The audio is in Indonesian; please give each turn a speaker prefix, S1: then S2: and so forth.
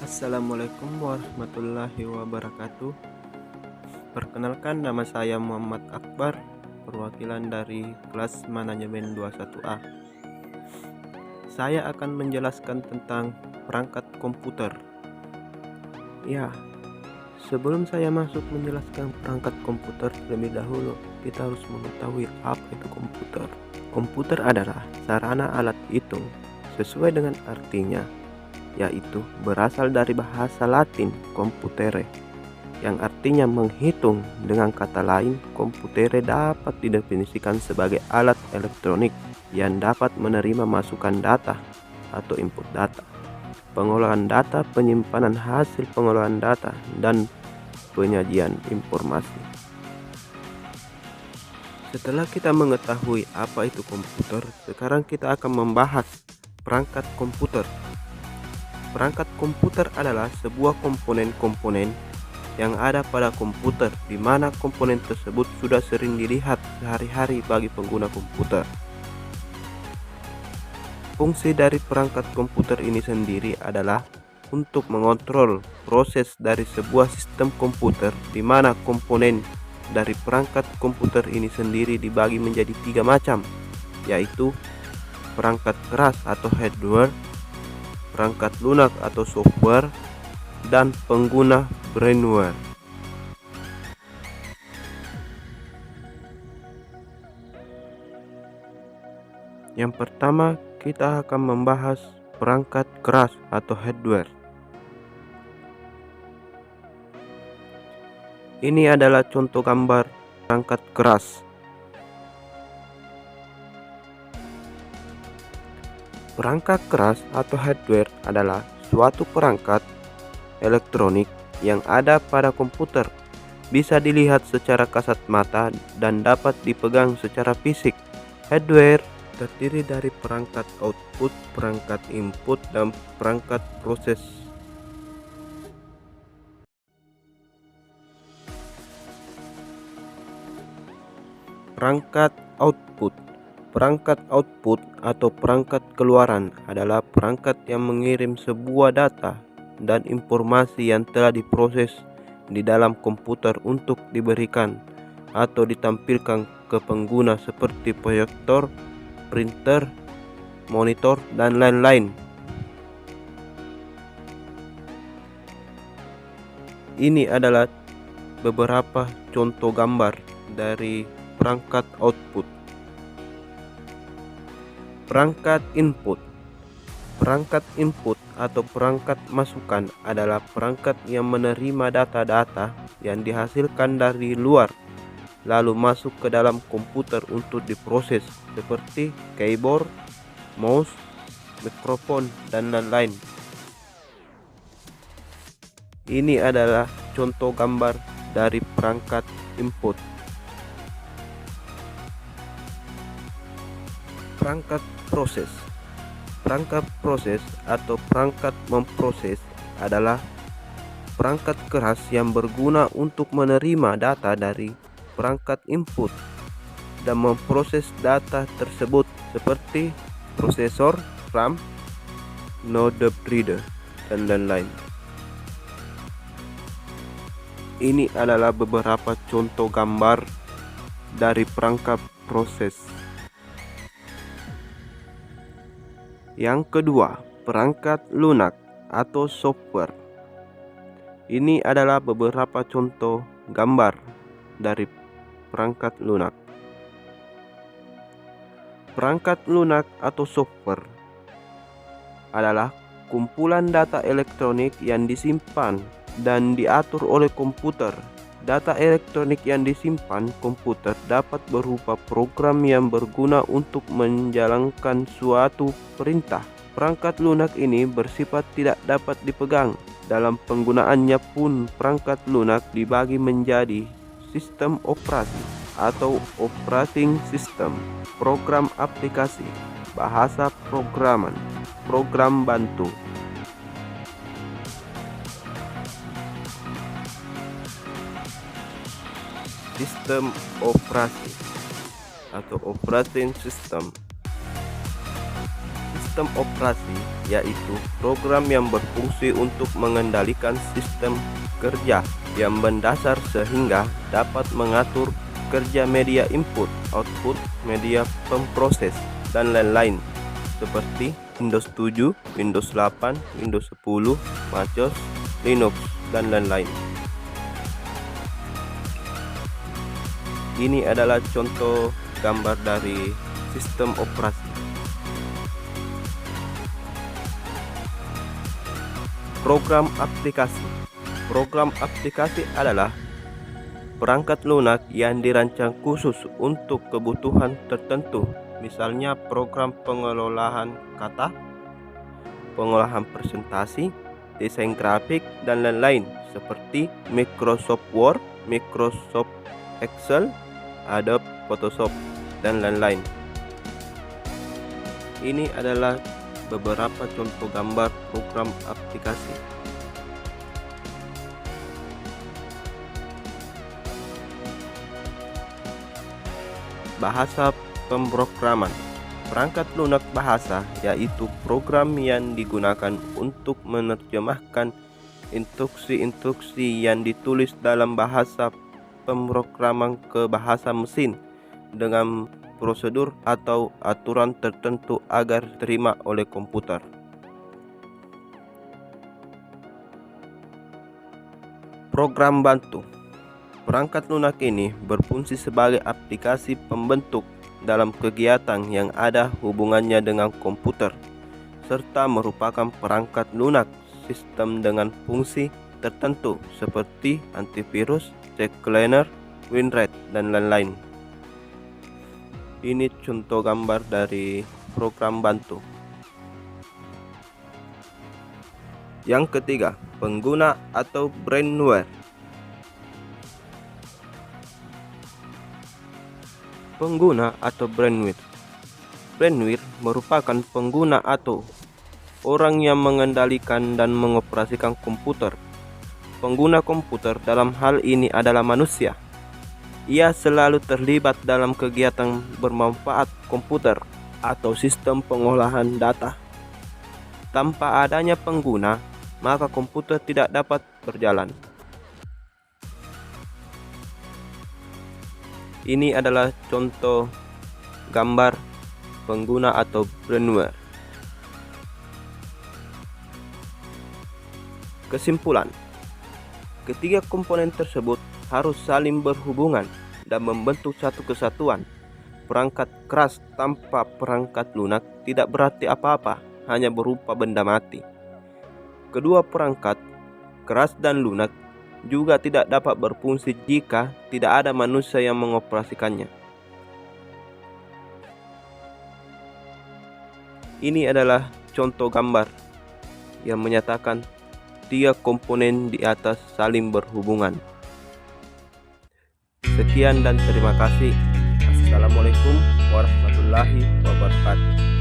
S1: Assalamualaikum warahmatullahi wabarakatuh. Perkenalkan, nama saya Muhammad Akbar, perwakilan dari kelas manajemen 21A. Saya akan menjelaskan tentang perangkat komputer. Ya, sebelum saya masuk menjelaskan perangkat komputer, terlebih dahulu kita harus mengetahui apa itu komputer. Komputer adalah sarana alat hitung sesuai dengan artinya, yaitu berasal dari bahasa Latin computere, yang artinya menghitung. Dengan kata lain, komputere dapat didefinisikan sebagai alat elektronik yang dapat menerima masukan data atau input data, pengolahan data, penyimpanan hasil pengolahan data, dan penyajian informasi. Setelah kita mengetahui apa itu komputer, sekarang kita akan membahas perangkat komputer. Perangkat komputer adalah sebuah komponen-komponen yang ada pada komputer, di mana komponen tersebut sudah sering dilihat sehari-hari bagi pengguna komputer. Fungsi dari perangkat komputer ini sendiri adalah untuk mengontrol proses dari sebuah sistem komputer, di mana komponen dari perangkat komputer ini sendiri dibagi menjadi 3 macam, yaitu perangkat keras atau hardware, perangkat lunak atau software, dan pengguna brainware. Yang pertama, kita akan membahas perangkat keras atau hardware. Ini adalah contoh gambar perangkat keras. Perangkat keras atau hardware adalah suatu perangkat elektronik yang ada pada komputer, bisa dilihat secara kasat mata dan dapat dipegang secara fisik. Hardware terdiri dari perangkat output, perangkat input, dan perangkat proses. Perangkat output. Perangkat output atau perangkat keluaran adalah perangkat yang mengirim sebuah data dan informasi yang telah diproses di dalam komputer untuk diberikan atau ditampilkan ke pengguna seperti proyektor, printer, monitor, dan lain-lain. Ini adalah beberapa contoh gambar dari perangkat output. Perangkat input. Perangkat input atau perangkat masukan adalah perangkat yang menerima data-data yang dihasilkan dari luar, lalu masuk ke dalam komputer untuk diproses, seperti keyboard, mouse, mikrofon, dan lain-lain. Ini adalah contoh gambar dari perangkat input. Perangkat proses. Perangkat proses atau perangkat memproses adalah perangkat keras yang berguna untuk menerima data dari perangkat input dan memproses data tersebut, seperti prosesor, RAM, node reader, dan lain-lain. Ini adalah beberapa contoh gambar dari perangkat proses. Yang kedua, perangkat lunak atau software. Ini adalah beberapa contoh gambar dari perangkat lunak. Perangkat lunak atau software adalah kumpulan data elektronik yang disimpan dan diatur oleh komputer. Data elektronik yang disimpan komputer dapat berupa program yang berguna untuk menjalankan suatu perintah. Perangkat lunak ini bersifat tidak dapat dipegang. Dalam penggunaannya pun, perangkat lunak dibagi menjadi sistem operasi atau operating system, program aplikasi, bahasa programan, program bantu. Sistem operasi atau operating system. Sistem operasi yaitu program yang berfungsi untuk mengendalikan sistem kerja yang mendasar sehingga dapat mengatur kerja media input, output, media pemproses, dan lain-lain seperti Windows 7, Windows 8, Windows 10, MacOS, Linux, dan lain-lain. Ini adalah contoh gambar dari sistem operasi. Program aplikasi. Program aplikasi adalah perangkat lunak yang dirancang khusus untuk kebutuhan tertentu, misalnya program pengelolaan kata, pengolahan presentasi, desain grafik, dan lain-lain seperti Microsoft Word, Microsoft Excel, Adobe Photoshop, dan lain-lain. Ini adalah beberapa contoh gambar program aplikasi. Bahasa pemrograman. Perangkat lunak bahasa yaitu program yang digunakan untuk menerjemahkan instruksi-instruksi yang ditulis dalam bahasa pemrograman ke bahasa mesin dengan prosedur atau aturan tertentu agar diterima oleh komputer. Program bantu. Perangkat lunak ini berfungsi sebagai aplikasi pembentuk dalam kegiatan yang ada hubungannya dengan komputer, serta merupakan perangkat lunak sistem dengan fungsi tertentu seperti antivirus, check cleaner, WinRAR, dan lain-lain. Ini contoh gambar dari program bantu. Yang ketiga, pengguna atau brainware. Pengguna atau brainware. Brainware merupakan pengguna atau orang yang mengendalikan dan mengoperasikan komputer. Pengguna komputer dalam hal ini adalah manusia. Ia selalu terlibat dalam kegiatan bermanfaat komputer atau sistem pengolahan data. Tanpa adanya pengguna, maka komputer tidak dapat berjalan. Ini adalah contoh gambar pengguna atau brainware. Kesimpulan, ketiga komponen tersebut harus saling berhubungan dan membentuk satu kesatuan. Perangkat keras tanpa perangkat lunak tidak berarti apa-apa, hanya berupa benda mati. Kedua perangkat, keras dan lunak, juga tidak dapat berfungsi jika tidak ada manusia yang mengoperasikannya. Ini adalah contoh gambar yang menyatakan tiga komponen di atas saling berhubungan. Sekian dan terima kasih. Assalamualaikum warahmatullahi wabarakatuh.